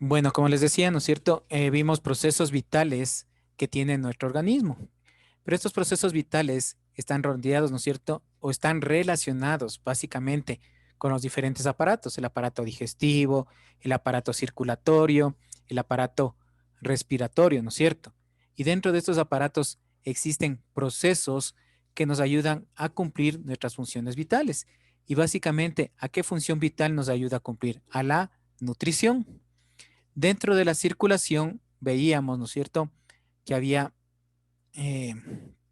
Bueno, como les decía, ¿no es cierto? Vimos procesos vitales que tiene nuestro organismo, pero estos procesos vitales están rodeados, ¿no es cierto? O están relacionados básicamente con los diferentes aparatos, el aparato digestivo, el aparato circulatorio, el aparato respiratorio, ¿no es cierto? Y dentro de estos aparatos existen procesos que nos ayudan a cumplir nuestras funciones vitales. Y básicamente, ¿a qué función vital nos ayuda a cumplir? A la nutrición. Dentro de la circulación veíamos, ¿no es cierto?, que había eh,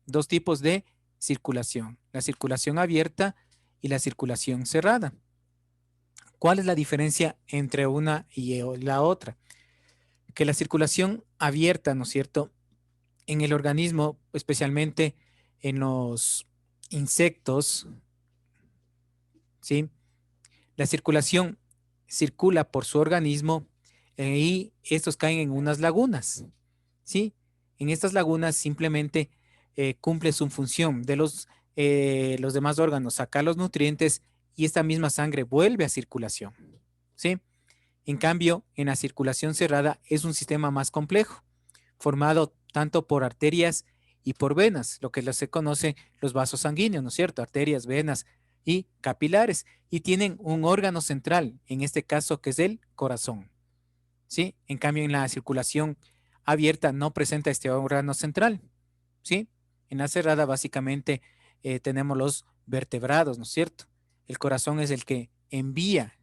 dos tipos de circulación, la circulación abierta y la circulación cerrada. ¿Cuál es la diferencia entre una y la otra? Que la circulación abierta, ¿no es cierto?, en el organismo, especialmente en los insectos, ¿sí? La circulación circula por su organismo y estos caen en unas lagunas, ¿sí? En estas lagunas simplemente cumple su función de los demás órganos, sacar los nutrientes y esta misma sangre vuelve a circulación, ¿sí? En cambio, en la circulación cerrada es un sistema más complejo, formado tanto por arterias y por venas, lo que se conoce los vasos sanguíneos, ¿no es cierto? Arterias, venas y capilares, y tienen un órgano central, en este caso que es el corazón, ¿sí? En cambio, en la circulación abierta no presenta este órgano central, ¿sí? En la cerrada básicamente tenemos los vertebrados, ¿no es cierto? El corazón es el que envía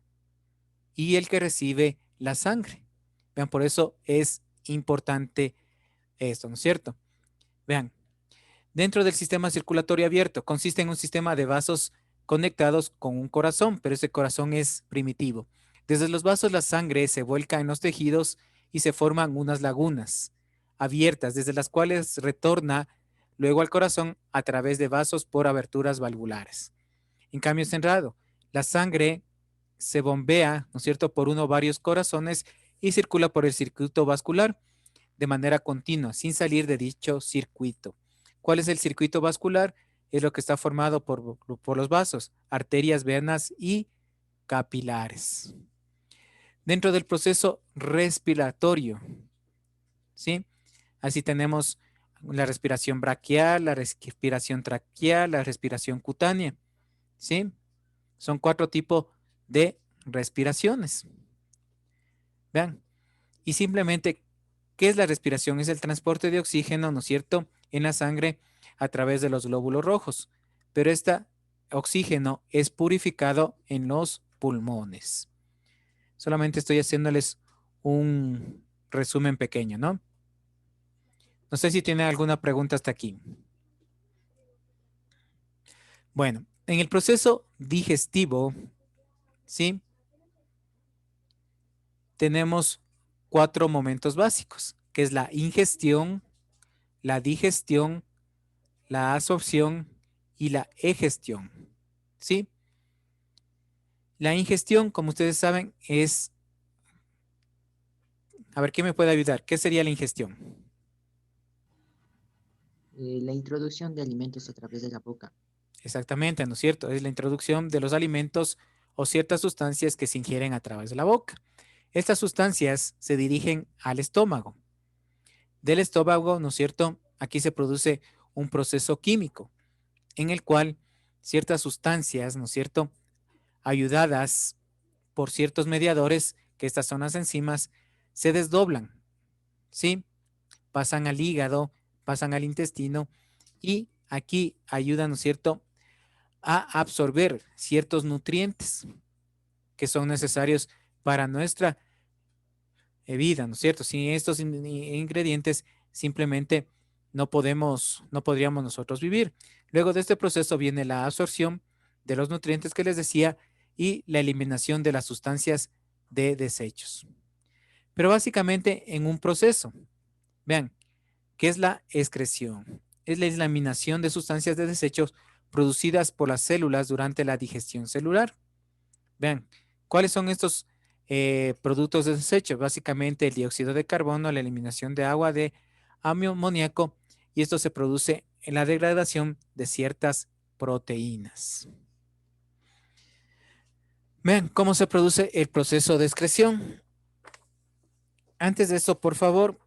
y el que recibe la sangre. Vean, por eso es importante esto, ¿no es cierto? Vean, dentro del sistema circulatorio abierto consiste en un sistema de vasos conectados con un corazón, pero ese corazón es primitivo. Desde los vasos la sangre se vuelca en los tejidos y se forman unas lagunas abiertas, desde las cuales retorna luego al corazón a través de vasos por aberturas valvulares. En cambio cerrado, la sangre se bombea, ¿no es cierto?, por uno o varios corazones y circula por el circuito vascular de manera continua, sin salir de dicho circuito. ¿Cuál es el circuito vascular? Es lo que está formado por los vasos, arterias, venas y capilares. Dentro del proceso respiratorio, ¿sí? Así tenemos la respiración braquial, la respiración traqueal, la respiración cutánea, ¿sí? Son 4 tipos de respiraciones. Vean, y simplemente, ¿qué es la respiración? Es el transporte de oxígeno, ¿no es cierto?, en la sangre a través de los glóbulos rojos. Pero este oxígeno es purificado en los pulmones. Solamente estoy haciéndoles un resumen pequeño, ¿no? No sé si tiene alguna pregunta hasta aquí. Bueno, en el proceso digestivo, ¿sí?, tenemos 4 momentos básicos, que es la ingestión, la digestión, la absorción y la egestión, ¿sí? La ingestión, como ustedes saben, es... A ver, ¿qué me puede ayudar? ¿Qué sería la ingestión? La introducción de alimentos a través de la boca. Exactamente, ¿no es cierto? Es la introducción de los alimentos o ciertas sustancias que se ingieren a través de la boca. Estas sustancias se dirigen al estómago. Del estómago, ¿no es cierto? Aquí se produce un proceso químico en el cual ciertas sustancias, ¿no es cierto?, ayudadas por ciertos mediadores, que estas son las enzimas, se desdoblan, ¿sí? Pasan al hígado, pasan al intestino y aquí ayudan, ¿no es cierto?, a absorber ciertos nutrientes que son necesarios para nuestra vida, ¿no es cierto? Sin estos ingredientes simplemente no podríamos nosotros vivir. Luego de este proceso viene la absorción de los nutrientes que les decía y la eliminación de las sustancias de desechos. Pero básicamente en un proceso, vean, ¿qué es la excreción? Es la eliminación de sustancias de desechos producidas por las células durante la digestión celular. Vean, ¿cuáles son estos productos de desecho? Básicamente el dióxido de carbono, la eliminación de agua, de amoníaco, y esto se produce en la degradación de ciertas proteínas. Vean cómo se produce el proceso de excreción. Antes de eso, por favor,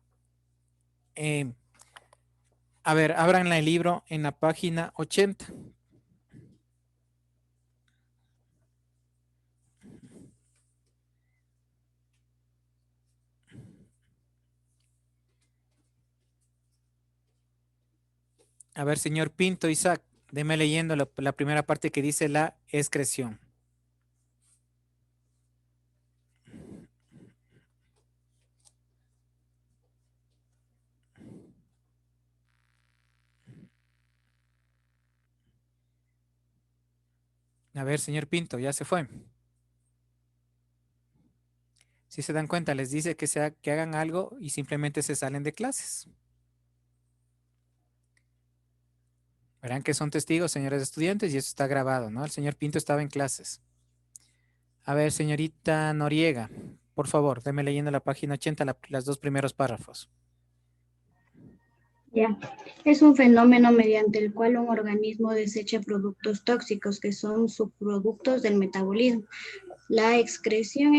a ver, abran el libro en la página 80. A ver, señor Pinto, Isaac, deme leyendo la primera parte que dice la excreción. A ver, señor Pinto, ya se fue. Si se dan cuenta, les dice que hagan algo y simplemente se salen de clases. Verán que son testigos, señores estudiantes, y eso está grabado, ¿no? El señor Pinto estaba en clases. A ver, señorita Noriega, por favor, déme leyendo la página 80, las dos primeros párrafos. Ya. Es un fenómeno mediante el cual un organismo desecha productos tóxicos que son subproductos del metabolismo. La excreción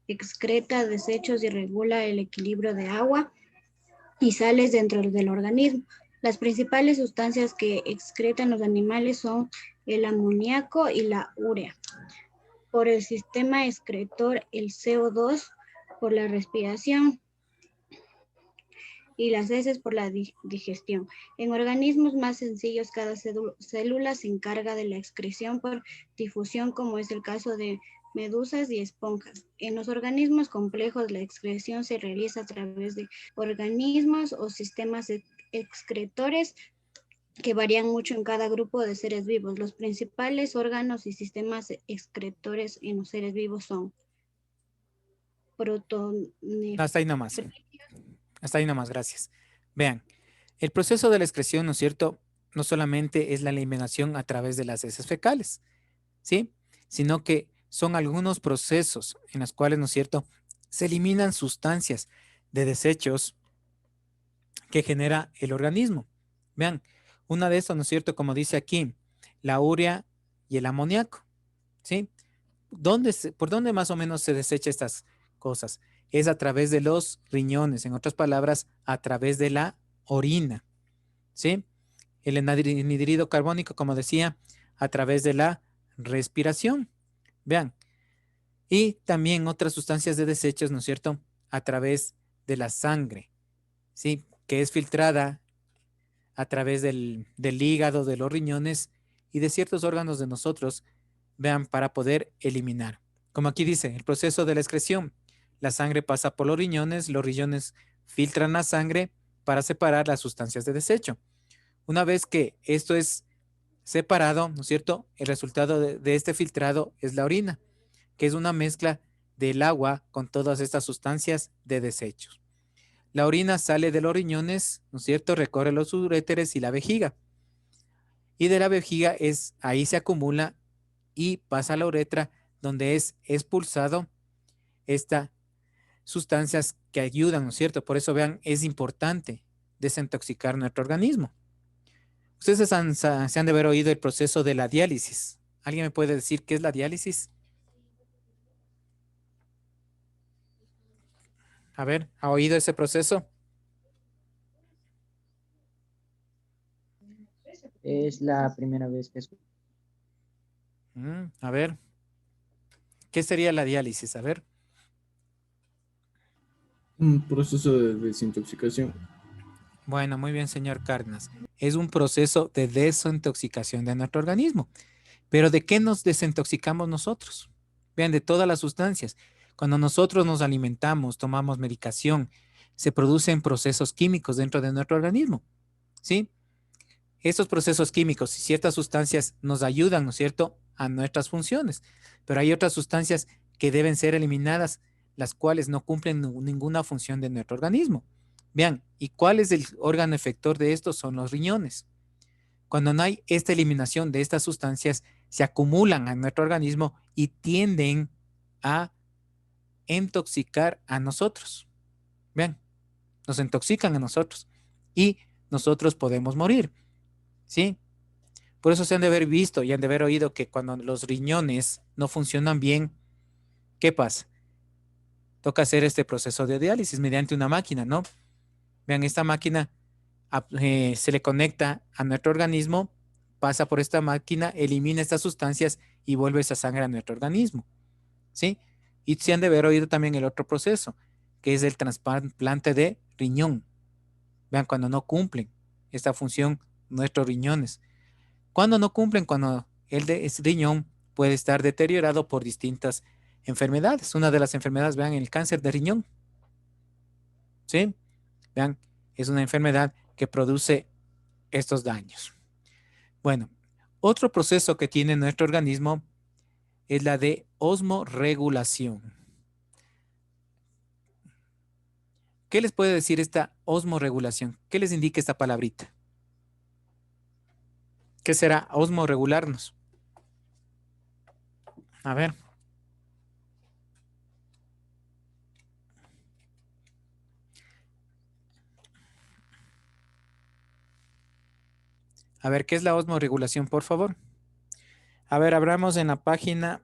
excreta desechos y regula el equilibrio de agua y sales dentro del organismo. Las principales sustancias que excretan los animales son el amoníaco y la urea. Por el sistema excretor, el CO2 por la respiración y las heces por la digestión. En organismos más sencillos, cada célula se encarga de la excreción por difusión, como es el caso de medusas y esponjas. En los organismos complejos, la excreción se realiza a través de organismos o sistemas excretores que varían mucho en cada grupo de seres vivos. Los principales órganos y sistemas excretores en los seres vivos son Hasta ahí nomás. Hasta ahí nomás, gracias. Vean, el proceso de la excreción, ¿no es cierto? No solamente es la eliminación a través de las heces fecales, ¿sí? Sino que son algunos procesos en los cuales, ¿no es cierto?, se eliminan sustancias de desechos que genera el organismo. Vean, una de esas, ¿no es cierto?, como dice aquí, la urea y el amoníaco, ¿sí? ¿Por dónde más o menos se desecha estas cosas? Es a través de los riñones, en otras palabras, a través de la orina, ¿sí? El anhídrido carbónico, como decía, a través de la respiración. Vean, y también otras sustancias de desechos, ¿no es cierto?, a través de la sangre, ¿sí?, que es filtrada a través del hígado, de los riñones y de ciertos órganos de nosotros, vean, para poder eliminar. Como aquí dice, el proceso de la excreción. La sangre pasa por los riñones filtran la sangre para separar las sustancias de desecho. Una vez que esto es separado, ¿no es cierto?, el resultado de este filtrado es la orina, que es una mezcla del agua con todas estas sustancias de desechos. La orina sale de los riñones, ¿no es cierto?, recorre los uréteres y la vejiga. Y de la vejiga ahí se acumula y pasa a la uretra, donde es expulsado estas sustancias que ayudan, ¿no es cierto? Por eso, vean, es importante desintoxicar nuestro organismo. Ustedes se han de haber oído el proceso de la diálisis. ¿Alguien me puede decir qué es la diálisis? A ver, ¿ha oído ese proceso? Es la primera vez que escucho. A ver, ¿qué sería la diálisis? A ver. Un proceso de desintoxicación. Bueno, muy bien, señor Cárdenas. Es un proceso de desintoxicación de nuestro organismo. Pero ¿de qué nos desintoxicamos nosotros? Vean, de todas las sustancias. Cuando nosotros nos alimentamos, tomamos medicación, se producen procesos químicos dentro de nuestro organismo, ¿sí? Estos procesos químicos y ciertas sustancias nos ayudan, ¿no es cierto?, a nuestras funciones, pero hay otras sustancias que deben ser eliminadas, las cuales no cumplen ninguna función de nuestro organismo. Vean, ¿y cuál es el órgano efector de esto? Son los riñones. Cuando no hay esta eliminación de estas sustancias, se acumulan en nuestro organismo y tienden a intoxicar a nosotros. Vean, nos intoxican a nosotros y nosotros podemos morir, ¿sí? Por eso se han de haber visto y han de haber oído que cuando los riñones no funcionan bien, ¿qué pasa? toca hacer este proceso de diálisis mediante una máquina, ¿no? Vean, esta máquina se le conecta a nuestro organismo, pasa por esta máquina, elimina estas sustancias y vuelve esa sangre a nuestro organismo, ¿sí? Y se han de haber oído también el otro proceso, que es el trasplante de riñón. Vean, cuando no cumplen esta función nuestros riñones. Cuando no cumplen, cuando ese riñón puede estar deteriorado por distintas enfermedades. Una de las enfermedades, vean, el cáncer de riñón. ¿Sí? Vean, es una enfermedad que produce estos daños. Bueno, otro proceso que tiene nuestro organismo es la de osmorregulación. ¿Qué les puede decir esta osmorregulación? ¿Qué les indica esta palabrita? ¿Qué será osmorregularnos? A ver. A ver, ¿qué es la osmorregulación, por favor? A ver, abramos en la página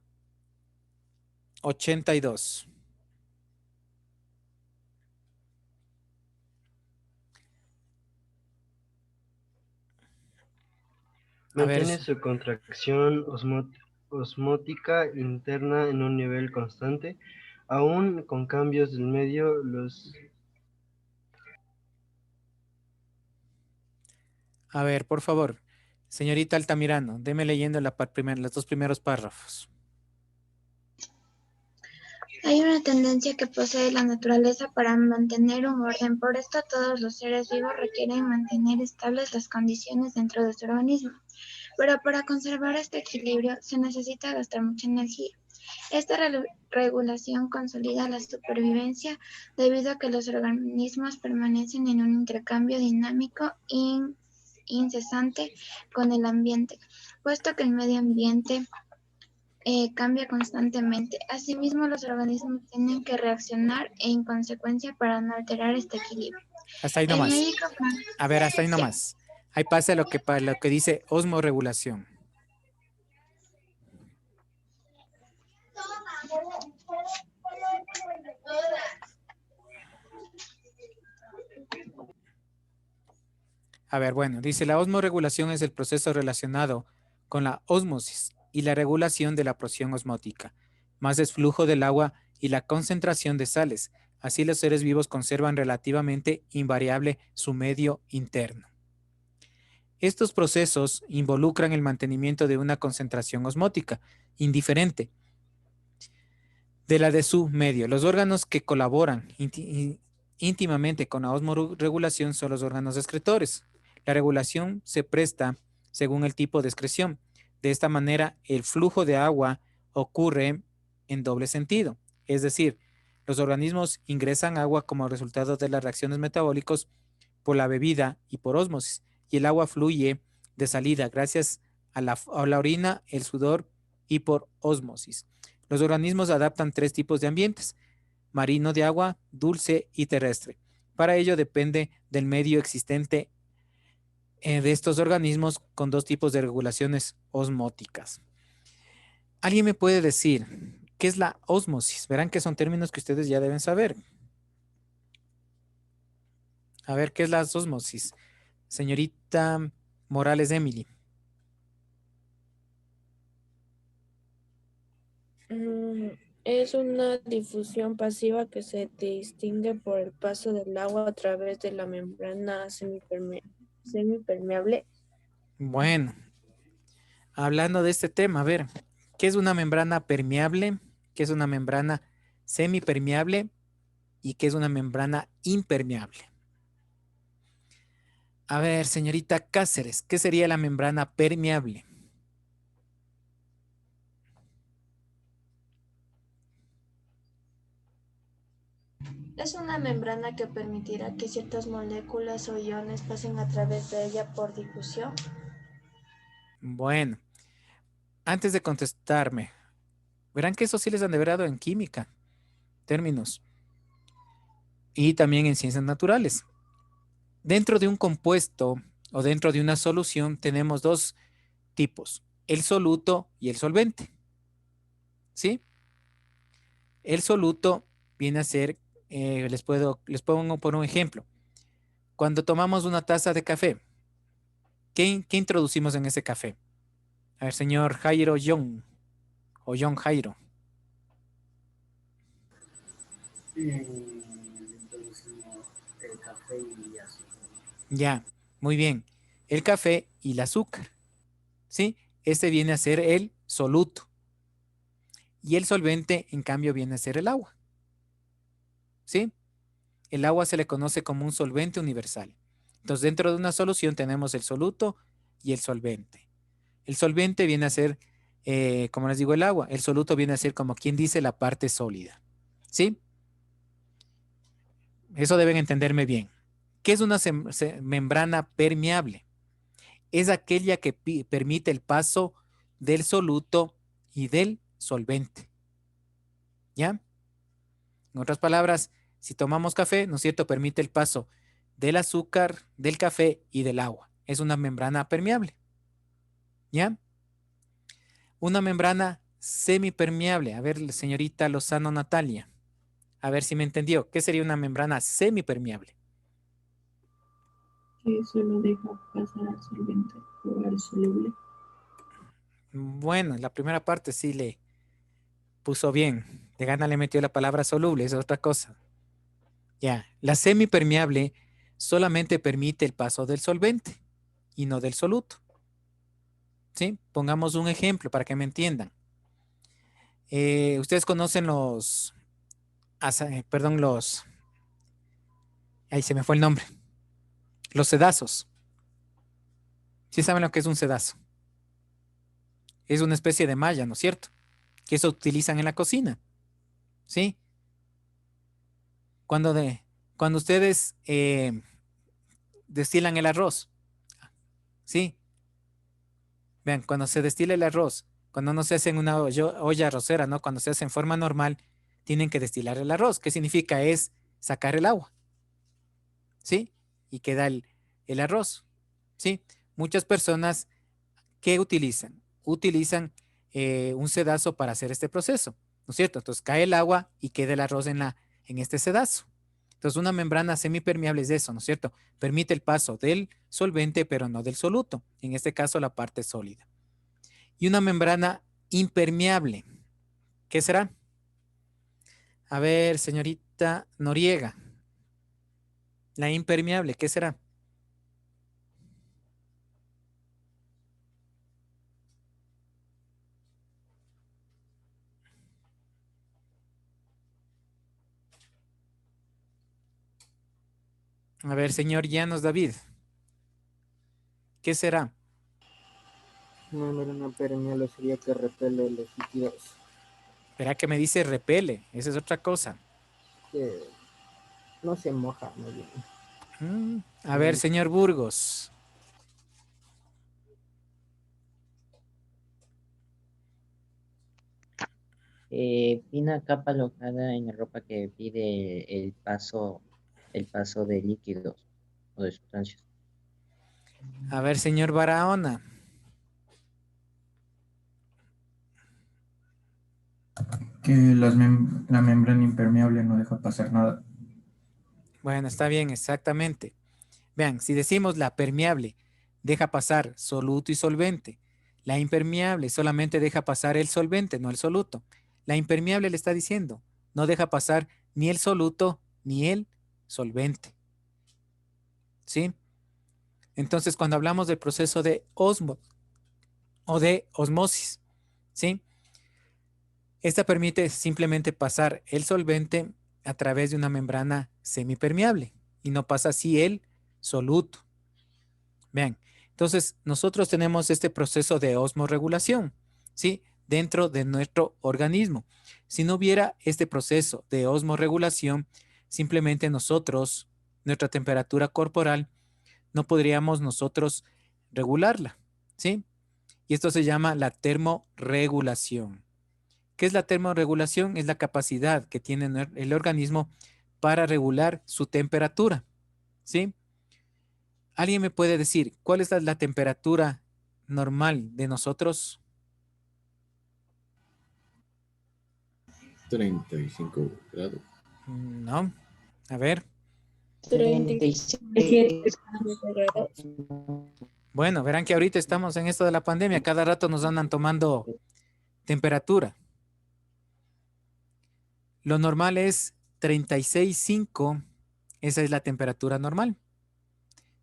82. A ver, Mantiene su contracción osmótica interna en un nivel constante, aún con cambios del medio. a ver, por favor, señorita Altamirano, deme leyendo los dos primeros párrafos. Hay una tendencia que posee la naturaleza para mantener un orden, por esto todos los seres vivos requieren mantener estables las condiciones dentro de su organismo. Pero para conservar este equilibrio se necesita gastar mucha energía. Esta regulación consolida la supervivencia debido a que los organismos permanecen en un intercambio dinámico incesante con el ambiente, puesto que el medio ambiente cambia constantemente. Asimismo, los organismos tienen que reaccionar en consecuencia para no alterar este equilibrio. Hasta ahí nomás. A ver, hasta ahí nomás. Ahí pasa lo que dice osmorregulación. A ver, bueno, dice la osmorregulación es el proceso relacionado con la ósmosis y la regulación de la presión osmótica, más el flujo del agua y la concentración de sales. Así los seres vivos conservan relativamente invariable su medio interno. Estos procesos involucran el mantenimiento de una concentración osmótica indiferente de la de su medio. Los órganos que colaboran íntimamente con la osmorregulación son los órganos excretores. La regulación se presta según el tipo de excreción. De esta manera, el flujo de agua ocurre en doble sentido. Es decir, los organismos ingresan agua como resultado de las reacciones metabólicas por la bebida y por ósmosis, y el agua fluye de salida gracias a la orina, el sudor y por ósmosis. Los organismos adaptan 3 tipos de ambientes: marino de agua, dulce y terrestre. Para ello depende del medio existente de estos organismos con 2 tipos de regulaciones osmóticas. ¿Alguien me puede decir qué es la ósmosis? Verán que son términos que ustedes ya deben saber. A ver, ¿qué es la ósmosis? Señorita Morales Emily. Es una difusión pasiva que se distingue por el paso del agua a través de la membrana semipermeable. Bueno, hablando de este tema, a ver, ¿qué es una membrana permeable? ¿Qué es una membrana semipermeable? ¿Y qué es una membrana impermeable? A ver, señorita Cáceres, ¿qué sería la membrana permeable? Es una membrana que permitirá que ciertas moléculas o iones pasen a través de ella por difusión. Bueno, antes de contestarme, verán que eso sí les han de haber dado en química, términos, y también en ciencias naturales. Dentro de un compuesto o dentro de una solución tenemos 2 tipos, el soluto y el solvente. ¿Sí? El soluto viene a ser, les pongo por un ejemplo. Cuando tomamos una taza de café, ¿qué introducimos en ese café? A ver, señor Jairo John, o John Jairo. Introducimos el café y azúcar. Ya, muy bien. El café y el azúcar, ¿sí? Este viene a ser el soluto. Y el solvente, en cambio, viene a ser el agua, ¿sí? El agua se le conoce como un solvente universal. Entonces, dentro de una solución tenemos el soluto y el solvente. El solvente viene a ser, como les digo, el agua. El soluto viene a ser, como quien dice, la parte sólida, ¿sí? Eso deben entenderme bien. ¿Qué es una membrana permeable? Es aquella que permite el paso del soluto y del solvente. ¿Ya? En otras palabras, si tomamos café, ¿no es cierto?, permite el paso del azúcar, del café y del agua. Es una membrana permeable. ¿Ya? Una membrana semipermeable. A ver, señorita Lozano Natalia, a ver si me entendió. ¿Qué sería una membrana semipermeable? Que solo deja pasar al solvente o al soluble. Bueno, la primera parte sí le puso bien. De gana le metió la palabra soluble, es otra cosa. Ya, la semipermeable solamente permite el paso del solvente y no del soluto. ¿Sí? Pongamos un ejemplo para que me entiendan. Ustedes conocen ahí se me fue el nombre, los sedazos. ¿Sí saben lo que es un sedazo? Es una especie de malla, ¿no es cierto? Que eso utilizan en la cocina. ¿Sí? Cuando ustedes destilan el arroz, ¿sí? Vean, cuando se destila el arroz, cuando no se hace en una olla arrocera, ¿no? Cuando se hace en forma normal, tienen que destilar el arroz. ¿Qué significa? Es sacar el agua, ¿sí? Y queda el arroz, ¿sí? Muchas personas, ¿qué utilizan? Utilizan un sedazo para hacer este proceso, ¿no es cierto? Entonces cae el agua y queda el arroz en este sedazo. Entonces una membrana semipermeable es eso, ¿no es cierto? Permite el paso del solvente, pero no del soluto. En este caso, la parte sólida. Y una membrana impermeable, ¿qué será? A ver, señorita Noriega. La impermeable, ¿qué será? A ver, señor Llanos David. ¿Qué será? Una membrana permeable sería que repele los líquidos. Verá que me dice repele. Esa es otra cosa. Que no se moja muy bien. A ver, señor Burgos. Fina capa alojada en la ropa que pide el paso de líquidos o de sustancias. A ver, señor Barahona. Que la membrana impermeable no deja pasar nada. Bueno, está bien, exactamente. Vean, si decimos la permeable deja pasar soluto y solvente, la impermeable solamente deja pasar el solvente, no el soluto. La impermeable le está diciendo, no deja pasar ni el soluto ni el solvente. ¿Sí? Entonces, cuando hablamos del proceso de o de osmosis, ¿sí? Esta permite simplemente pasar el solvente a través de una membrana semipermeable y no pasa así el soluto. Vean, entonces nosotros tenemos este proceso de osmorregulación, ¿sí? Dentro de nuestro organismo. Si no hubiera este proceso de osmorregulación, simplemente nosotros, nuestra temperatura corporal, no podríamos nosotros regularla, ¿sí? Y esto se llama la termorregulación. ¿Qué es la termorregulación? Es la capacidad que tiene el organismo para regular su temperatura, ¿sí? ¿Alguien me puede decir cuál es la temperatura normal de nosotros? 35 grados. No. A ver. 37 grados. Bueno, verán que ahorita estamos en esto de la pandemia. Cada rato nos andan tomando temperatura. Lo normal es 36,5. Esa es la temperatura normal.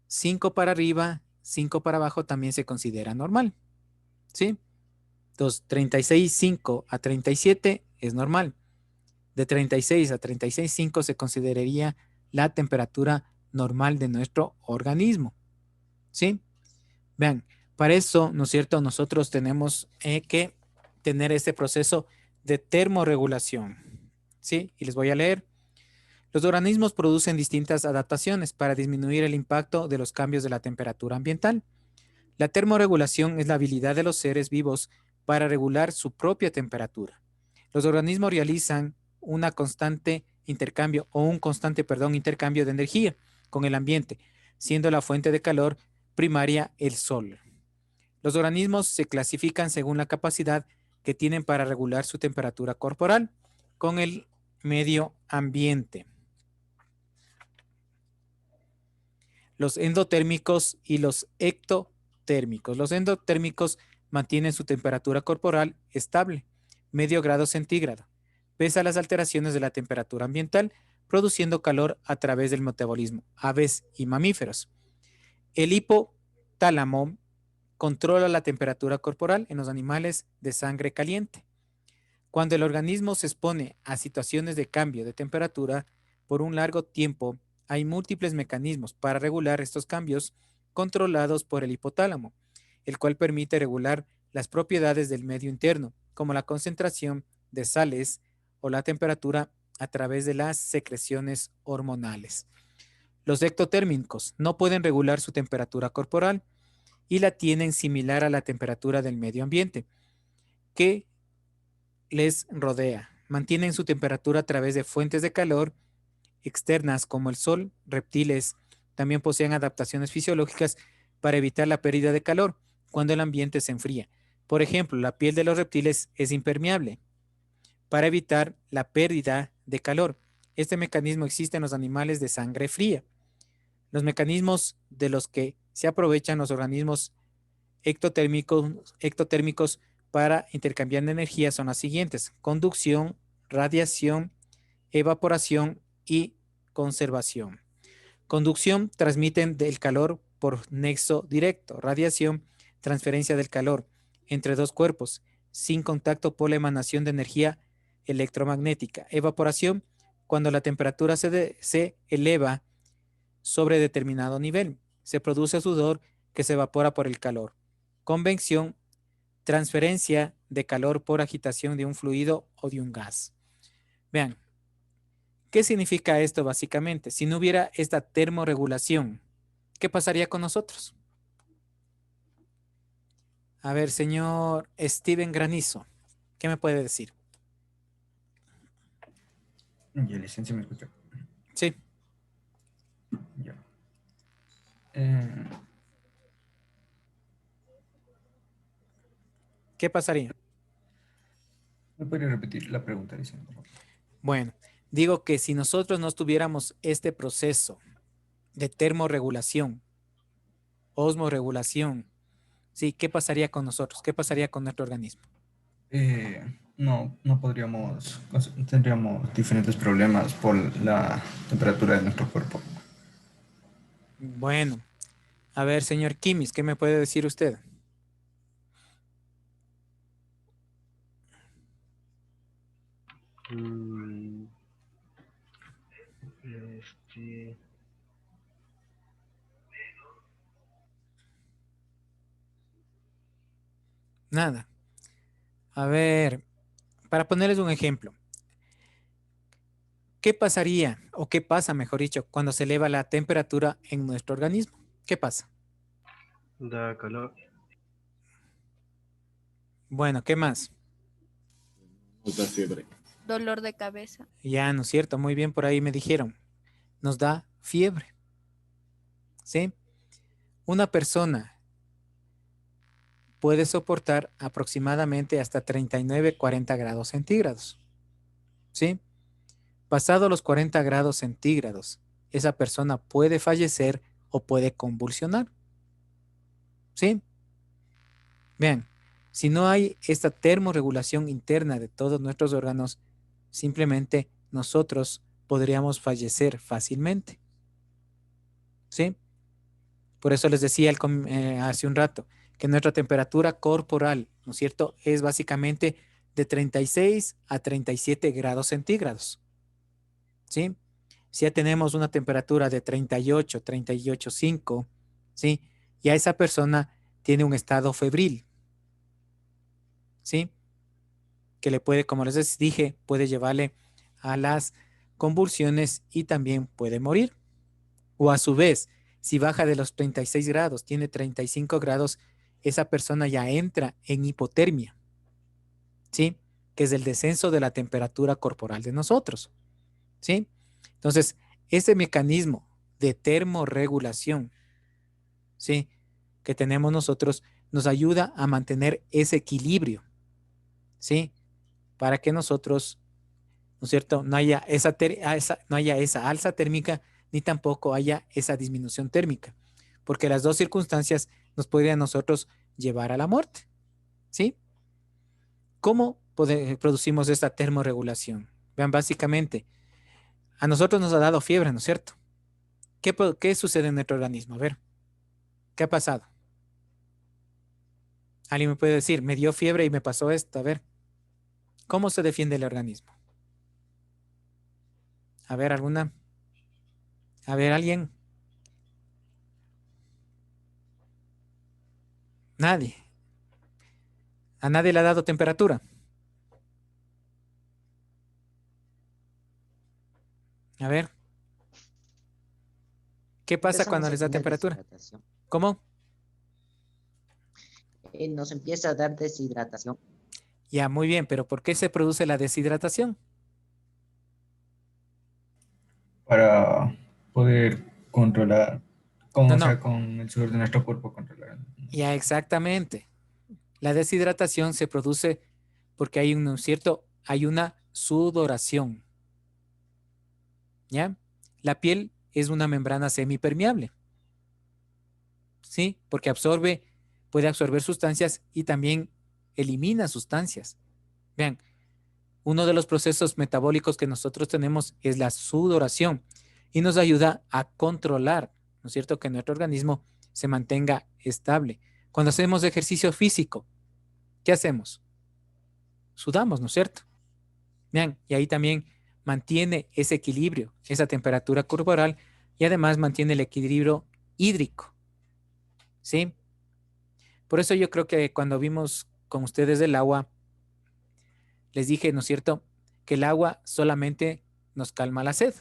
5 para arriba, 5 para abajo también se considera normal. ¿Sí? Entonces, 36,5 a 37 es normal. De 36 a 36,5 se consideraría la temperatura normal de nuestro organismo. ¿Sí? Vean, para eso, ¿no es cierto? Nosotros tenemos que tener este proceso de termorregulación. ¿Sí? Y les voy a leer. Los organismos producen distintas adaptaciones para disminuir el impacto de los cambios de la temperatura ambiental. La termorregulación es la habilidad de los seres vivos para regular su propia temperatura. Los organismos realizan un constante intercambio de energía con el ambiente, siendo la fuente de calor primaria el sol. Los organismos se clasifican según la capacidad que tienen para regular su temperatura corporal con el medio ambiente. Los endotérmicos y los ectotérmicos. Los endotérmicos mantienen su temperatura corporal estable, medio grado centígrado, pese a las alteraciones de la temperatura ambiental, produciendo calor a través del metabolismo, aves y mamíferos. El hipotálamo controla la temperatura corporal en los animales de sangre caliente. Cuando el organismo se expone a situaciones de cambio de temperatura por un largo tiempo, hay múltiples mecanismos para regular estos cambios controlados por el hipotálamo, el cual permite regular las propiedades del medio interno, como la concentración de sales o la temperatura a través de las secreciones hormonales. Los ectotérmicos no pueden regular su temperatura corporal y la tienen similar a la temperatura del medio ambiente que les rodea. Mantienen su temperatura a través de fuentes de calor externas como el sol. Reptiles también poseen adaptaciones fisiológicas para evitar la pérdida de calor cuando el ambiente se enfría. Por ejemplo, la piel de los reptiles es impermeable para evitar la pérdida de calor. Este mecanismo existe en los animales de sangre fría. Los mecanismos de los que se aprovechan los organismos ectotérmicos para intercambiar energía son las siguientes: conducción, radiación, evaporación y conservación. Conducción, transmiten el calor por nexo directo. Radiación, transferencia del calor entre dos cuerpos sin contacto por la emanación de energía electromagnética. Evaporación, cuando la temperatura se eleva sobre determinado nivel. Se produce sudor que se evapora por el calor. Convección, transferencia de calor por agitación de un fluido o de un gas. Vean, ¿qué significa esto básicamente? Si no hubiera esta termorregulación, ¿qué pasaría con nosotros? A ver, señor Steven Granizo, ¿qué me puede decir? ¿Y el licencia me escucha? Sí. Ya. ¿Qué pasaría? ¿Me podría repetir la pregunta, licencia? Bueno, digo que si nosotros no tuviéramos este proceso de termorregulación, osmorregulación, ¿sí? ¿Qué pasaría con nosotros? ¿Qué pasaría con nuestro organismo? No podríamos, tendríamos diferentes problemas por la temperatura de nuestro cuerpo. Bueno, a ver, señor Kimis, ¿qué me puede decir usted? Nada. A ver, para ponerles un ejemplo, ¿qué pasaría o qué pasa, mejor dicho, cuando se eleva la temperatura en nuestro organismo? ¿Qué pasa? Da calor. Bueno, ¿qué más? Nos da fiebre. Dolor de cabeza. Ya, ¿no es cierto? Muy bien, por ahí me dijeron. Nos da fiebre. ¿Sí? Una persona puede soportar aproximadamente hasta 39, 40 grados centígrados. ¿Sí? Pasado los 40 grados centígrados, esa persona puede fallecer o puede convulsionar. ¿Sí? Vean, si no hay esta termorregulación interna de todos nuestros órganos, simplemente nosotros podríamos fallecer fácilmente. ¿Sí? Por eso les decía hace un rato que nuestra temperatura corporal, ¿no es cierto?, es básicamente de 36 a 37 grados centígrados. ¿Sí? Si ya tenemos una temperatura de 38, 38,5, ¿sí?, ya esa persona tiene un estado febril, ¿sí?, que le puede, como les dije, puede llevarle a las convulsiones y también puede morir. O a su vez, si baja de los 36 grados, tiene 35 grados, esa persona ya entra en hipotermia, ¿sí?, que es el descenso de la temperatura corporal de nosotros, ¿sí? Entonces, ese mecanismo de termorregulación, ¿sí?, que tenemos nosotros, nos ayuda a mantener ese equilibrio, ¿sí?, para que nosotros, ¿no es cierto?, no haya esa alza térmica ni tampoco haya esa disminución térmica, porque las dos circunstancias nos podrían nosotros llevar a la muerte, ¿sí? ¿Cómo producimos esta termorregulación? Vean, básicamente, a nosotros nos ha dado fiebre, ¿no es cierto? ¿Qué sucede en nuestro organismo? A ver, ¿qué ha pasado? ¿Alguien me puede decir, me dio fiebre y me pasó esto? A ver, ¿cómo se defiende el organismo? A ver, ¿alguna? A ver, ¿alguien? Nadie. ¿A nadie le ha dado temperatura? A ver. ¿Qué pasa cuando Empezamos a les da tener temperatura? deshidratación. ¿Cómo? Nos empieza a dar deshidratación. Ya, muy bien, pero ¿por qué se produce la deshidratación? Para poder controlar, No, o sea, no. con el sudor de nuestro cuerpo controlar. Ya, exactamente. La deshidratación se produce porque hay hay una sudoración. ¿Ya? La piel es una membrana semipermeable. ¿Sí? Porque puede absorber sustancias y también elimina sustancias. Vean, uno de los procesos metabólicos que nosotros tenemos es la sudoración y nos ayuda a controlar, ¿no es cierto?, que nuestro organismo se mantenga estable. Cuando hacemos ejercicio físico, ¿qué hacemos? Sudamos, ¿no es cierto? Vean, y ahí también mantiene ese equilibrio, esa temperatura corporal y además mantiene el equilibrio hídrico, ¿sí? Por eso yo creo que cuando vimos con ustedes el agua, les dije, ¿no es cierto?, que el agua solamente nos calma la sed.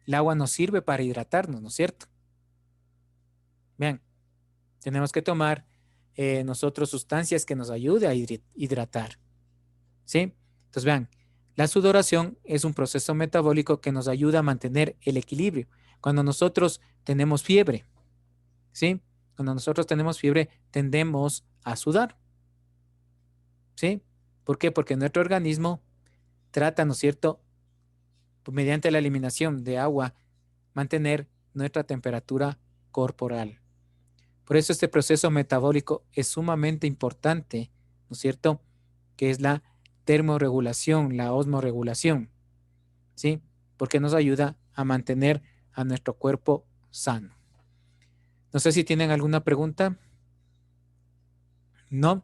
El agua nos sirve para hidratarnos, ¿no es cierto? Vean, tenemos que tomar nosotros sustancias que nos ayuden a hidratar, ¿sí? Entonces, vean, la sudoración es un proceso metabólico que nos ayuda a mantener el equilibrio. Cuando nosotros tenemos fiebre, ¿sí? Cuando nosotros tenemos fiebre, tendemos a sudar, ¿sí? ¿Por qué? Porque nuestro organismo trata, ¿no es cierto?, mediante la eliminación de agua, mantener nuestra temperatura corporal. Por eso este proceso metabólico es sumamente importante, ¿no es cierto?, que es la termorregulación, la osmorregulación, ¿sí? Porque nos ayuda a mantener a nuestro cuerpo sano. No sé si tienen alguna pregunta. ¿No?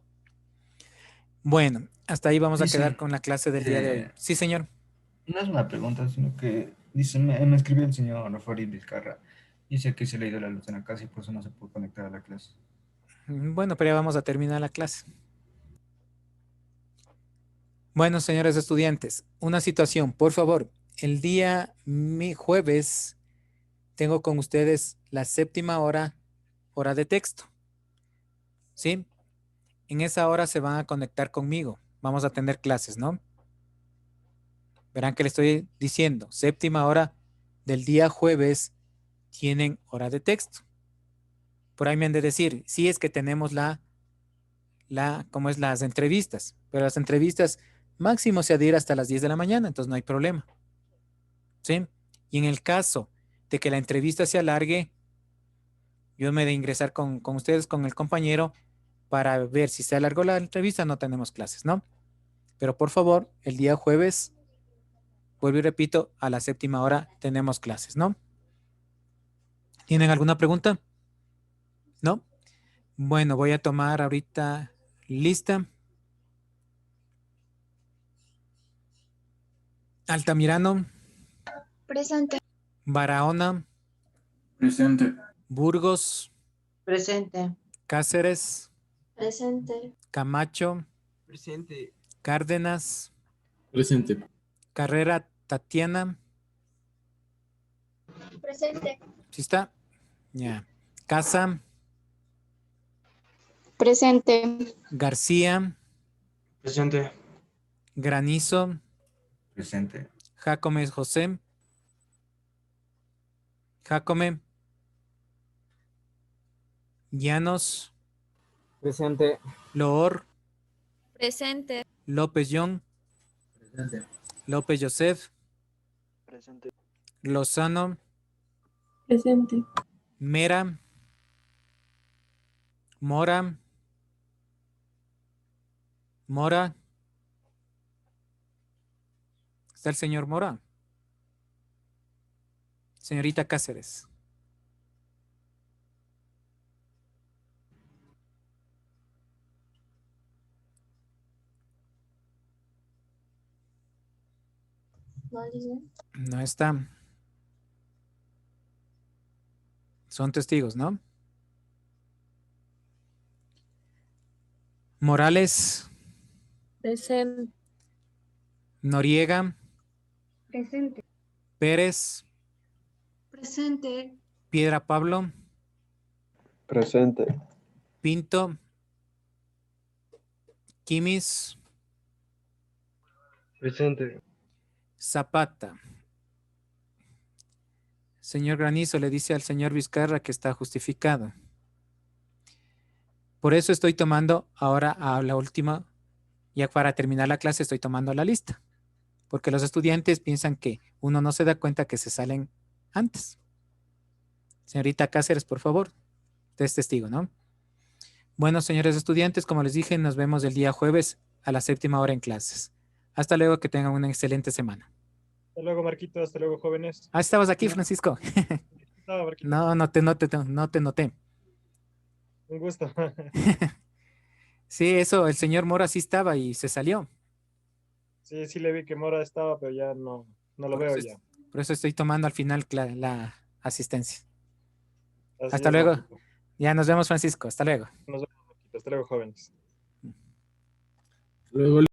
Bueno, hasta ahí vamos a Dice, quedar con la clase del día de hoy. Sí, señor. No es una pregunta, sino que dice, me escribió el señor Rafael Vizcarra. Dice que se le ha ido la luz en la casa y por eso no se puede conectar a la clase. Bueno, pero ya vamos a terminar la clase. Bueno, señores estudiantes, una situación, por favor. El día jueves tengo con ustedes la 7ª hora de texto. ¿Sí? En esa hora se van a conectar conmigo. Vamos a tener clases, ¿no? Verán que le estoy diciendo, 7ª hora del día jueves tienen hora de texto. Por ahí me han de decir, sí es que tenemos ¿cómo es? Las entrevistas, pero las entrevistas máximo se adhiere hasta las 10 de la mañana, entonces no hay problema. ¿sí? Y en el caso de que la entrevista se alargue, yo me de ingresar con ustedes, con el compañero, para ver si se alargó la entrevista, no tenemos clases, ¿no? Pero por favor, el día jueves, vuelvo y repito, a la 7ª hora tenemos clases, ¿no? ¿Tienen alguna pregunta? ¿No? Bueno, voy a tomar ahorita lista. Altamirano, Presente. Barahona, Presente. Burgos, Presente. Cáceres, Presente. Camacho, Presente. Cárdenas, Presente. Carrera Tatiana. Presente. ¿Sí está? Ya. Casa, Presente. García, Presente. Granizo, Presente. Jacome José, Jacome, Llanos, Presente. Loor, Presente. López John, Presente. López Joseph, Presente. Lozano, Presente. Mera, Mora, Mora. ¿Está el señor Mora? Señorita Cáceres. No está. Son testigos, ¿no? Morales, Presente. Noriega, Presente. Pérez, Presente. Piedra Pablo, Presente. Pinto, Quimis, Presente. Zapata. Señor Granizo le dice al señor Vizcarra que está justificado. Por eso estoy tomando ahora a la última, ya para terminar la clase estoy tomando la lista. Porque los estudiantes piensan que uno no se da cuenta que se salen antes. Señorita Cáceres, por favor. Usted es testigo, ¿no? Bueno, señores estudiantes, como les dije, nos vemos el día jueves a la 7ª hora en clases. Hasta luego, que tengan una excelente semana. Hasta luego, Marquito. Hasta luego, jóvenes. Ah, estabas aquí, Francisco. No, Marquito. No te noté. Un gusto. Sí, eso, el señor Mora sí estaba y se salió. Sí, sí le vi que Mora estaba, pero ya no lo veo ya. Por eso estoy tomando al final la asistencia. Así Hasta es, luego. Marquito. Ya nos vemos, Francisco. Hasta luego. Nos vemos, Marquito. Hasta luego, jóvenes. Luego